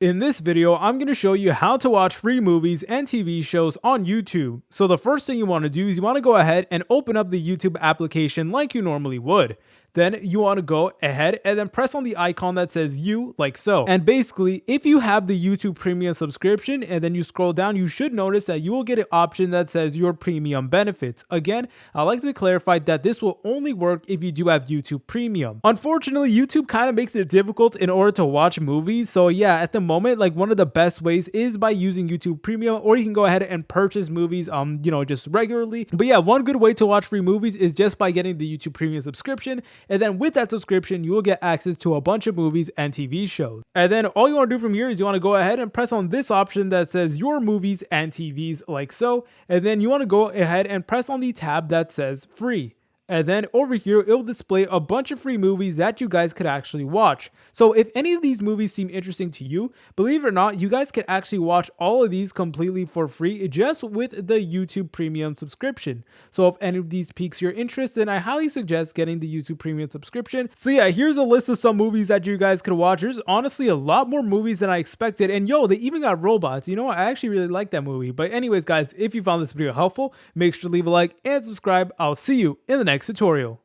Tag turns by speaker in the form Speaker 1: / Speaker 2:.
Speaker 1: In this video, I'm going to show you how to watch free movies and TV shows on YouTube. So the first thing you want to do is you want to go ahead and open up the YouTube application like you normally would. Then you want to go ahead and then press on the icon that says you, like so. And basically, if you have the YouTube Premium subscription and then you scroll down, you should notice that you will get an option that says your premium benefits. Again, I like to clarify that this will only work if you do have YouTube Premium. Unfortunately, YouTube kind of makes it difficult in order to watch movies. So yeah, at the moment, like one of the best ways is by using YouTube Premium, or you can go ahead and purchase movies, just regularly. But yeah, one good way to watch free movies is just by getting the YouTube Premium subscription. And then with that subscription, you will get access to a bunch of movies and TV shows. And then all you want to do from here is you want to go ahead and press on this option that says your movies and TVs, like so. And then you want to go ahead and press on the tab that says free. And then over here, it will display a bunch of free movies that you guys could actually watch. So if any of these movies seem interesting to you, believe it or not, you guys can actually watch all of these completely for free just with the YouTube Premium subscription. So if any of these piques your interest, then I highly suggest getting the YouTube Premium subscription. So yeah, here's a list of some movies that you guys could watch. There's honestly a lot more movies than I expected. And yo, they even got robots. You know what? I actually really like that movie. But anyways, guys, if you found this video helpful, make sure to leave a like and subscribe. I'll see you in the next tutorial.